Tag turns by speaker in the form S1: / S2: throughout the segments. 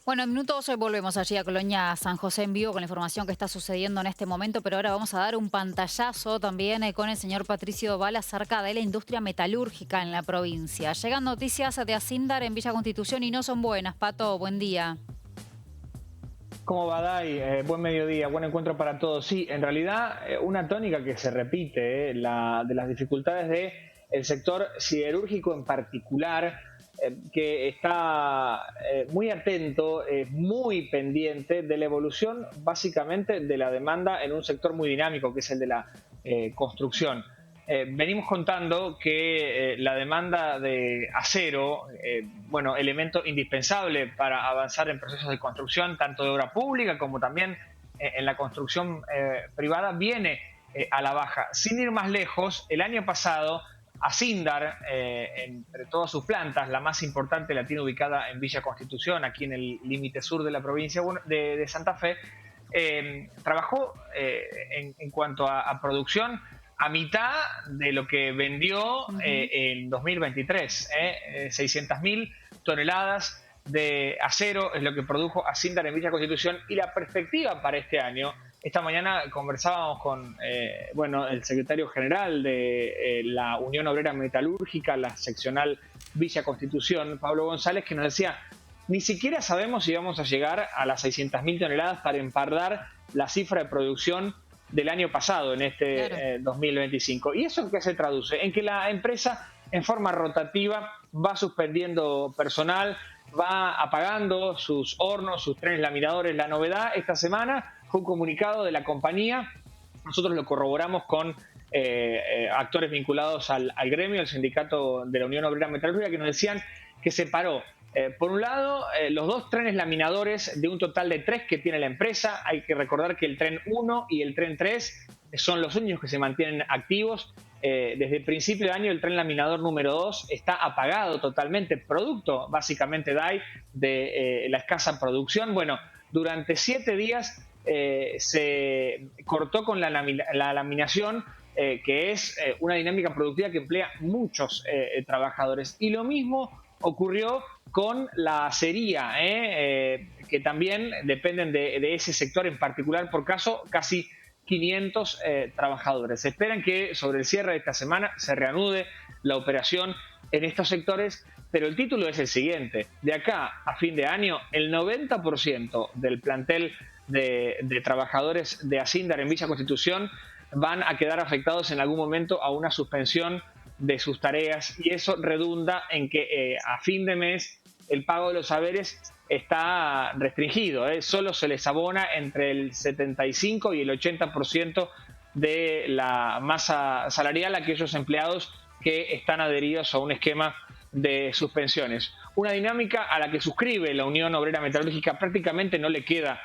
S1: Bueno, en minutos volvemos allí a Colonia San José en vivo con la información que está sucediendo en este momento, pero ahora vamos a dar un pantallazo también con el señor Patricio Doval acerca de la industria metalúrgica en la provincia. Llegan noticias de Acindar en Villa Constitución y no son buenas. Pato, buen día.
S2: ¿Cómo va, Dai? Buen mediodía, buen encuentro para todos. Sí, en realidad una tónica que se repite, la de las dificultades del sector siderúrgico en particular, que está muy atento, muy pendiente de la evolución básicamente de la demanda en un sector muy dinámico, que es el de la construcción. Venimos contando que la demanda de acero, bueno, elemento indispensable para avanzar en procesos de construcción, tanto de obra pública como también en la construcción privada, viene a la baja. Sin ir más lejos, el año pasado, Acindar, entre todas sus plantas, la más importante la tiene ubicada en Villa Constitución, aquí en el límite sur de la provincia de Santa Fe, trabajó en cuanto a producción a mitad de lo que vendió en 2023. 600.000 toneladas de acero es lo que produjo Acindar en Villa Constitución, y la perspectiva para este año. Esta mañana conversábamos con bueno, el secretario general de la Unión Obrera Metalúrgica, la seccional Villa Constitución, Pablo González, que nos decía: ni siquiera sabemos si vamos a llegar a las 600.000 toneladas para empardar la cifra de producción del año pasado, en
S1: Claro.
S2: este 2025. ¿Y eso en qué se traduce? En que la empresa, en forma rotativa, va suspendiendo personal, va apagando sus hornos, sus trenes laminadores. La novedad esta semana fue un comunicado de la compañía. Nosotros lo corroboramos con actores vinculados al gremio, el sindicato de la Unión Obrera Metalúrgica, que nos decían que se paró. Por un lado, los dos trenes laminadores de un total de 3 que tiene la empresa. Hay que recordar que el tren 1 y el tren 3 son los únicos que se mantienen activos. Desde el principio de año, el tren laminador número 2 está apagado totalmente, producto básicamente de la escasa producción. Bueno, durante 7 días se cortó con la laminación, que es una dinámica productiva que emplea muchos trabajadores. Y lo mismo ocurrió con la acería, que también dependen de ese sector en particular, por caso casi 500 trabajadores. Se esperan que sobre el cierre de esta semana se reanude la operación en estos sectores, pero el título es el siguiente: de acá a fin de año, el 90% del plantel de trabajadores de Acindar en Villa Constitución van a quedar afectados en algún momento a una suspensión de sus tareas, y eso redunda en que a fin de mes el pago de los haberes está restringido. Solo se les abona entre el 75 y el 80% de la masa salarial a aquellos empleados que están adheridos a un esquema de suspensiones. Una dinámica a la que suscribe la Unión Obrera Metalúrgica. Prácticamente no le queda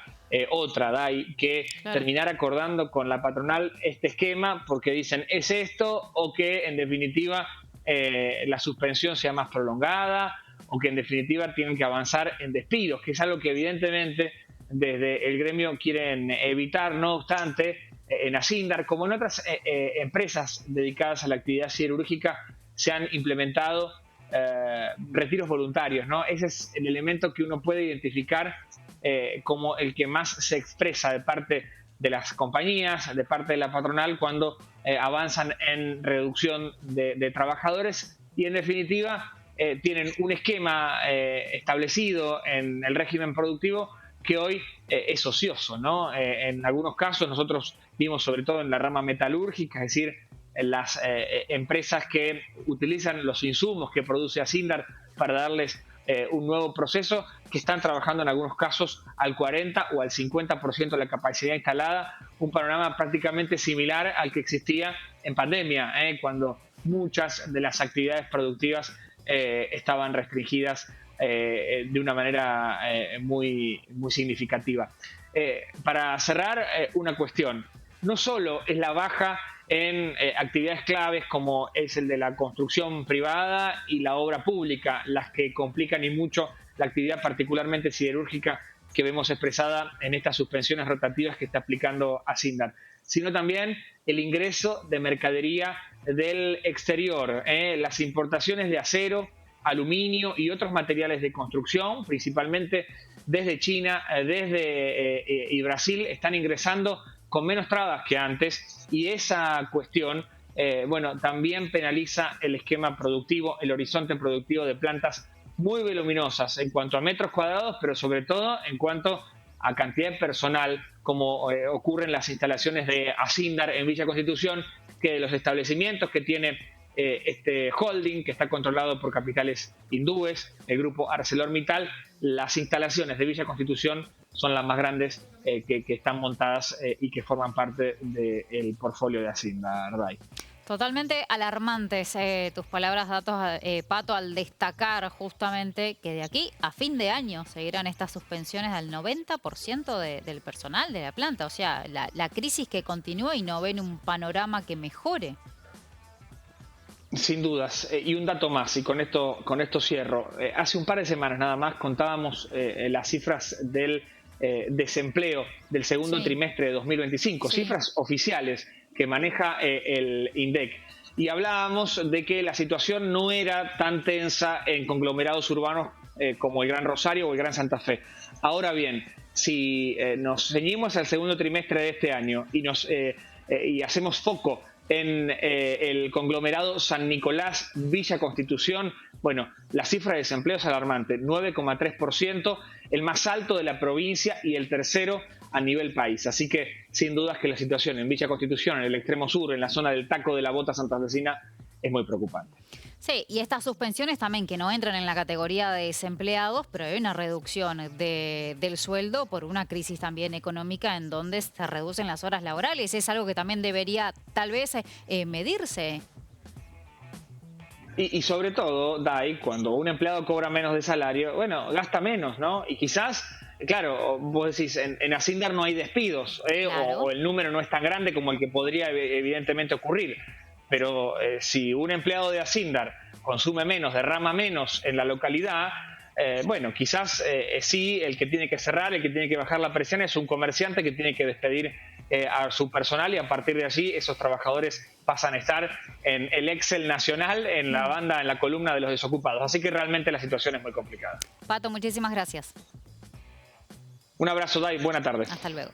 S2: otra, Dai, que
S1: Claro.
S2: terminar acordando con la patronal este esquema, porque dicen es esto, o que en definitiva la suspensión sea más prolongada, o que en definitiva tienen que avanzar en despidos, que es algo que evidentemente desde el gremio quieren evitar. No obstante, en Acindar, como en otras empresas dedicadas a la actividad siderúrgica, se han implementado retiros voluntarios, ¿no? Ese es el elemento que uno puede identificar como el que más se expresa de parte de las compañías, de parte de la patronal, cuando avanzan en reducción de trabajadores, y en definitiva tienen un esquema establecido en el régimen productivo que hoy es ocioso, ¿no? En algunos casos nosotros vimos, sobre todo en la rama metalúrgica, es decir, en las empresas que utilizan los insumos que produce Acindar para darles un nuevo proceso, que están trabajando en algunos casos al 40 o al 50% de la capacidad instalada. Un panorama prácticamente similar al que existía en pandemia, cuando muchas de las actividades productivas estaban restringidas de una manera muy significativa. Para cerrar, una cuestión: no solo es la baja en actividades claves como es el de la construcción privada y la obra pública las que complican y mucho la actividad particularmente siderúrgica que vemos expresada en estas suspensiones rotativas que está aplicando Acindar, sino también el ingreso de mercadería del exterior, las importaciones de acero, aluminio y otros materiales de construcción, principalmente desde China, y Brasil están ingresando con menos trabas que antes, y esa cuestión, bueno, también penaliza el esquema productivo, el horizonte productivo de plantas muy voluminosas en cuanto a metros cuadrados, pero sobre todo en cuanto a cantidad de personal, como ocurre en las instalaciones de Acindar en Villa Constitución, que los establecimientos que tiene este holding, que está controlado por capitales hindúes, el grupo ArcelorMittal, las instalaciones de Villa Constitución son las más grandes que están montadas y que forman parte del portfolio de Acindar, Day.
S1: Totalmente alarmantes tus palabras, datos, Pato, al destacar justamente que de aquí a fin de año seguirán estas suspensiones al 90% del personal de la planta. O sea, la crisis que continúa y no ven un panorama que mejore.
S2: Sin dudas. Y un dato más, y con esto cierro. Hace un par de semanas nada más contábamos las cifras del desempleo del segundo trimestre de 2025,
S1: Sí.
S2: cifras oficiales que maneja el INDEC. Y hablábamos de que la situación no era tan tensa en conglomerados urbanos como el Gran Rosario o el Gran Santa Fe. Ahora bien, si nos ceñimos al segundo trimestre de este año y hacemos foco en el conglomerado San Nicolás, Villa Constitución, bueno, la cifra de desempleo es alarmante, 9,3%, el más alto de la provincia y el tercero a nivel país. Así que, sin dudas que la situación en Villa Constitución, en el extremo sur, en la zona del Taco de la Bota santafesina, es muy preocupante.
S1: Sí, y estas suspensiones también que no entran en la categoría de desempleados, pero hay una reducción del sueldo por una crisis también económica en donde se reducen las horas laborales. Es algo que también debería tal vez medirse.
S2: Y sobre todo, Dai, cuando un empleado cobra menos de salario, bueno, gasta menos, ¿no? Y quizás, claro, vos decís, en Acindar no hay despidos,
S1: Claro.
S2: o el número no es tan grande como el que podría evidentemente ocurrir. Pero si un empleado de Acindar consume menos, derrama menos en la localidad, bueno, quizás sí, el que tiene que cerrar, el que tiene que bajar la presión es un comerciante que tiene que despedir a su personal, y a partir de allí esos trabajadores pasan a estar en el Excel nacional, en la banda, en la columna de los desocupados. Así que realmente la situación es muy complicada.
S1: Pato, muchísimas gracias.
S2: Un abrazo, Dai, buena tarde.
S1: Hasta luego.